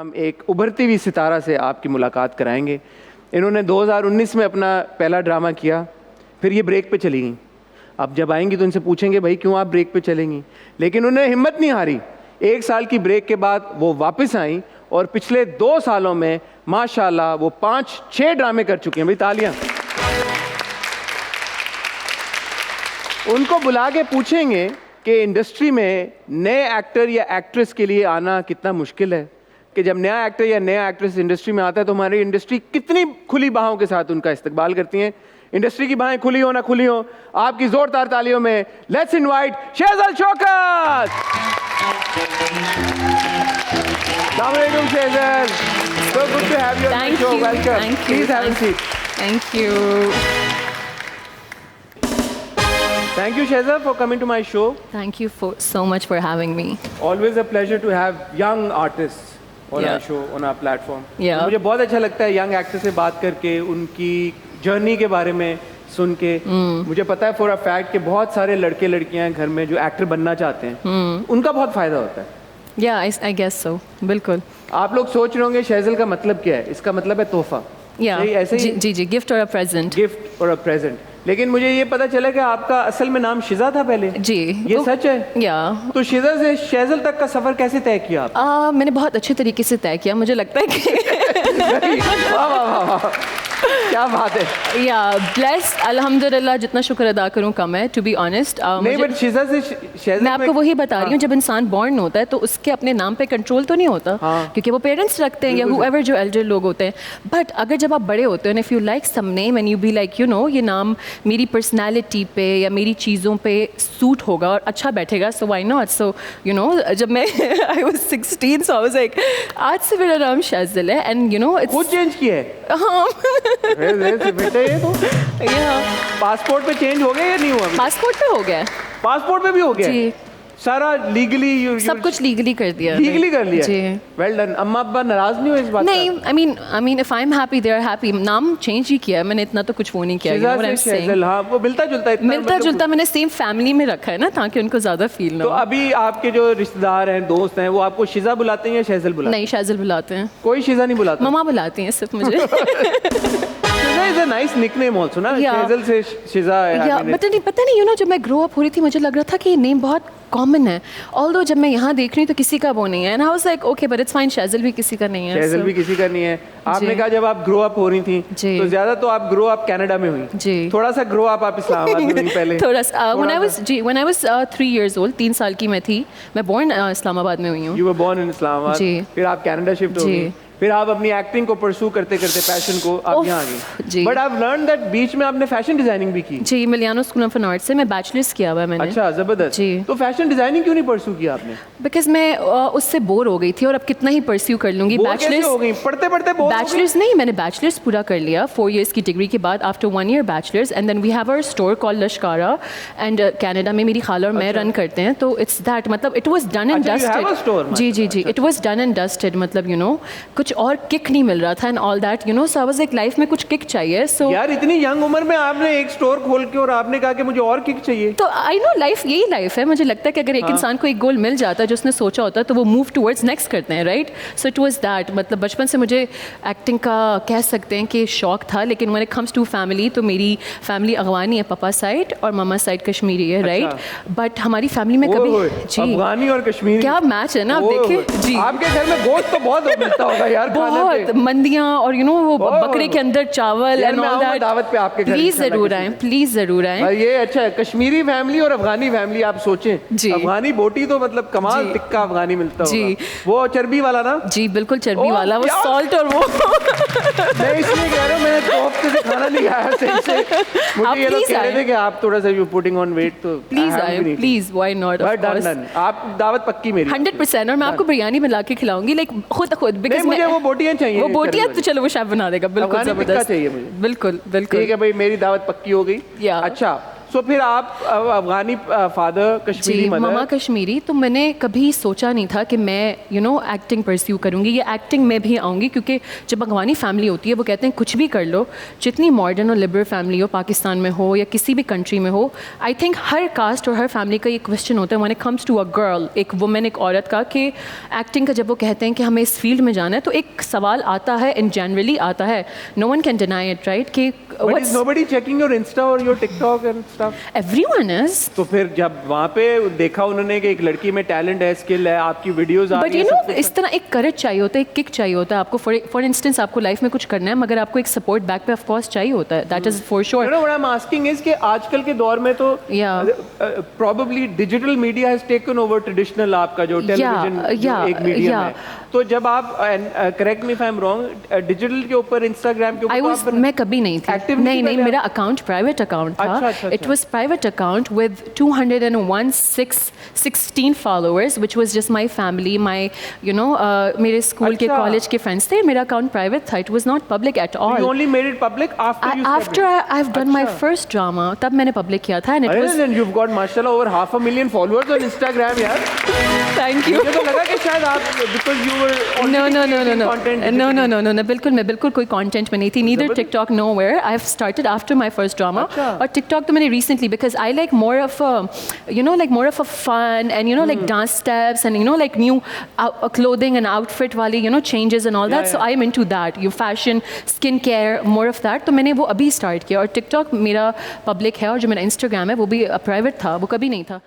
हम एक उभरती हुई सितारा से आपकी मुलाकात कराएंगे। इन्होंने 2019 में अपना पहला ड्रामा किया, फिर ये ब्रेक पे चली गई। अब जब आएंगी तो इनसे पूछेंगे भाई क्यों आप ब्रेक पे चलेंगी, लेकिन उन्हें हिम्मत नहीं हारी। 1 साल की ब्रेक के बाद वो वापस आई और पिछले 2 सालों में माशाल्लाह वो 5-6 ड्रामे कर चुके हैं। भाई तालियां। उनको बुला के पूछेंगे कि इंडस्ट्री में नए एक्टर या एक्ट्रेस के लिए आना कितना मुश्किल है, कि जब नया एक्टर या नया एक्ट्रेस इंडस्ट्री में आता है तो हमारी इंडस्ट्री कितनी खुली बाहों के साथ उनका इस्तकबाल करती हैं। इंडस्ट्री की बाहें खुली हो ना खुली हो, आपकी जोरदार तालियों में लेट्स इनवाइट शेजल शौकत। अस्सलाम वालेकुम शेजल, so good to have you on the show. Welcome. Please have a seat. Thank you. Thank you Shehzal for coming to my show. Thank you so much for having me. Always a pleasure to have young artists on our show, on our platform. Yeah. मुझे बहुत अच्छा लगता है young actor से बात करके, उनकी journey के बारे में सुन के। मुझे पता है फॉर अ फैक्ट कि बहुत सारे लड़के लड़कियां घर में जो एक्टर बनना चाहते हैं, उनका बहुत फायदा होता है। Yeah, I guess so. बिल्कुल। आप लोग सोच रहे होंगे शेजल का मतलब क्या है? इसका मतलब है तोहफा। Yeah. ऐसे ही जी, गिफ्ट और अ प्रेजेंट। गिफ्ट और अ प्रेजेंट। लेकिन मुझे ये पता चला कि आपका असल में नाम शिजा था पहले। जी। ये सच है? या। तो शिजा से शेजल तक का सफर कैसे तय किया आप? मैंने बहुत अच्छे तरीके से तय किया, मुझे लगता है कि वाह वाह वाह, क्या बात है। या ब्लेस्ड, अल्हम्दुलिल्लाह, जितना शुक्र अदा करूं कम है, टू बी ऑनेस्ट। नहीं बट शिजा से शेजल, मैं आपको वही बता रही हूँ, जब इंसान बॉर्न होता है तो उसके अपने नाम पे कंट्रोल तो नहीं होता, क्योंकि वो पेरेंट्स रखते हैं या हुएवर जो एल्डर लोग होते हैं। बट अगर जब आप बड़े होते हो, if you like some name and you be like, you know, ये नाम मेरी पर्सनैलिटी पे या मेरी चीज़ों पे सूट होगा और अच्छा बैठेगा, so why not. So you know, जब मैं I was 16, so I was like आज से मेरा नाम शेजल है, एंड यू नो इट्स खुद चेंज किया है। हाँ। बेटे ये तो पासपोर्ट पे चेंज हो गया या नहीं हुआ? पासपोर्ट पे हो गया, पासपोर्ट पे भी हो गया जी। सारा लीगली सब कुछ लीगली कर दिया। लीगली कर लिया जी। Well done. अम्मा अब्बा नाराज नहीं हुए इस बात? नहीं, I mean if I am happy they are happy. नाम चेंज ही किया, मैंने इतना तो कुछ वो नहीं किया। हाँ, वो मिलता जुलता इतना, मिलता जुलता मैंने सेम फैमिली में रखा है ना, ताकि उनको ज्यादा फील ना हो। तो अभी आपके जो रिश्तेदार हैं, दोस्त हैं, वो आपको शिजा बुलाते हैं या शेजल बुलाते हैं? नहीं, शेजल बुलाते हैं। कोई शिजा नहीं बुलाता? मम्मा बुलाती हैं सिर्फ मुझे। Shiza is a nice nickname also ना, शेजल से शिजा है। पता नहीं, यू नो, जब मैं ग्रो अप हो रही थी मुझे लग रहा था कि ये नेम बहुत कॉमन है, ऑल्दो जब मैं यहाँ देख रही हूँ तो किसी का वो नहीं है, and I was like okay but it's fine, Shezal भी किसी का नहीं है। शेजल भी किसी का नहीं है। आपने कहा जब आप ग्रो अप हो रही थी तो ज्यादा तो आप ग्रो अप कनाडा में हुई जी, थोड़ा सा ग्रो अप आप इस्लामाबाद में हुई पहले? थोड़ा सा when I was 3 years old, 3 साल की मैं थी, मैं बोर्न इस्लामाबाद में हुई हूँ। You were born in Islamabad, फिर आप कनाडा शिफ्ट हो गई, फिर आप अपनी एक्टिंग को परस्यू करते करते पैशन को आप यहाँ आ गई। But I have learn that बीच में आपने फैशन डिजाइनिंग भी की। जी, मिलियानो स्कूल ऑफ आर्ट से मैं बैचलर्स किया हुआ है मैंने। अच्छा, जबरदस्त। जी। तो फैशन डिजाइनिंग क्यों नहीं परस्यू किया आपने? बिकॉज मैं उससे बोर हो गई थी, और अब कितना ही परस्यू कर लूंगी। बैचलर्स हो गई, पढ़ते पढ़ते बोर? बैचलर्स नहीं, मैंने बैचलर्स पूरा कर लिया 4 years की डिग्री के बाद, after 1 year bachelors, and then we have our store called Lashkara, and Canada में मेरी खाला और मैं रन करते हैं, तो इट्स दैट, मतलब it was done and dusted. जी, it was done and dusted, मतलब यू नो कुछ और किक नहीं मिल रहा था and all that, you know, so I was like life में कुछ किक चाहिए। सो यार इतनी यंग उम्र में आपने एक स्टोर खोल के और आपने कहा कि मुझे और किक चाहिए, तो आई नो लाइफ यही लाइफ है। मुझे लगता है कि अगर एक इंसान को एक गोल मिल जाता है जो उसने सोचा होता है तो वो मूव टुवर्ड्स नेक्स्ट करते हैं, right? So it was that, मतलब बचपन से मुझे एक्टिंग का कह सकते हैं कि शौक था, लेकिन when it comes to family, तो मेरी फैमिली अफगानी है पापा साइड और मामा साइड कश्मीरी है, राइट? बट हमारी फैमिली में कभी जी अफगानी और कश्मीरी क्या मैच है ना, आप देखिए जी। आपके घर में गोश्त तो बहुत मिलता होगा यार, बहुत मंदियां, और यू नो वो बकरे के अंदर चावल एंड ऑल दैट। दावत पे आपके घर प्लीज जरूर आएं, प्लीज जरूर आएं। ये अच्छा है, कश्मीरी फैमिली और अफगानी फैमिली, आप सोचें अफगानी बोटी तो मतलब कमाल टिक्का अफगानी मिलता होगा, वो चर्बी वाला ना? जी बिल्कुल चर्बी वाला, वो सॉल्ट और वो मैं इसलिए कह रहा हूँ, मैंने तो हफ्ते से खाना नहीं खाया सही से। मुझे ये लोग कह रहे थे कि आप थोड़ा सा यू पुटिंग ऑन वेट, तो प्लीज आए, please, why not, of course. आप दावत पक्की मेरी 100%, और मैं आपको बिरयानी बना के खिलाऊंगी, लाइक खुद, बिकॉज़ मुझे वो बोटियां चाहिए। वो बोटियां तो चलो वो शेफ बना देगा, बिल्कुल जबरदस्त चाहिए मुझे। बिल्कुल बिल्कुल। ठीक है भाई, मेरी दावत पक्की हो गई। अच्छा, सो फिर आप अफगानी फादर, कश्मीरी जी, मदर। मामा कश्मीरी, तो मैंने कभी सोचा नहीं था कि मैं एक्टिंग परस्यू करूँगी या एक्टिंग में भी आऊँगी, क्योंकि जब अफगानी फैमिली होती है वो कहते हैं कुछ भी कर लो, जितनी मॉडर्न और लिबरल फैमिली हो, पाकिस्तान में हो या किसी भी कंट्री में हो, आई थिंक हर कास्ट और हर फैमिली का ये क्वेश्चन होता है when it comes to a girl, एक वुमेन, एक औरत का, कि एक्टिंग का जब वो कहते हैं कि हमें इस फील्ड में जाना है, तो एक सवाल आता है, इन जनरली आता है, no one can deny it, right, कि But is nobody checking your Insta or your TikTok and stuff? everyone is. तो फिर जब वहाँ पे देखा उन्होंने कि एक लड़की में टैलेंट है, स्किल है, आपकी वीडियोस आ बट रही यू हैं, नो सब कुछ- इस तरह एक करेज चाहिए होता है, एक किक चाहिए होता है आपको, फॉर इंस्टेंस आपको लाइफ में कुछ करना है मगर आपको एक सपोर्ट बैक पे ऑफ कोर्स चाहिए होता है, that is for You sure. know what I'm asking is कि आजकल के दौर में तो Yeah. probably digital media has taken over traditional आपका जो टेलीविजन yeah, एक मीडियम yeah. है, तो जब आप correct me if I am wrong, digital के ऊपर, इंस्टाग्राम के आई ऊपर वाज तो आप मैं कभी नहीं थी, Active नहीं नहीं थी नहीं, पहले मेरा आप? अकाउंट प्राइवेट अकाउंट था, अच्छा, it was private account with 216 followers which was just my family, my मेरे स्कूल के अच्छा। कॉलेज के फ्रेंड्स थे, मेरा अकाउंट प्राइवेट था, it was not public at you all. only made it public after you after I have done my first drama, तब मैंने public किया था, एंड इट अरे वाज then you've got माशाल्लाह over 500,000 followers on Instagram यार। Thank you. मुझे तो लगा कि शायद आप because you were No, already no, no, no, creating no, content no, no, no, no, no, बिल्कुल मैं बिल्कुल कोई कंटेंट में नहीं थी, neither TikTok, nowhere. I have started after my first drama. अच्छा। और TikTok तो मैंने recently, because I like more of a, like more of a fun and like dance steps and like new clothing and outfit वाली changes and all that. Yeah, So I am into that. You fashion, skincare, more of that. तो मैंने वो अभी start किया, और TikTok मेरा public है, और जो मेरा Instagram है वो भी private था, वो कभी नहीं था।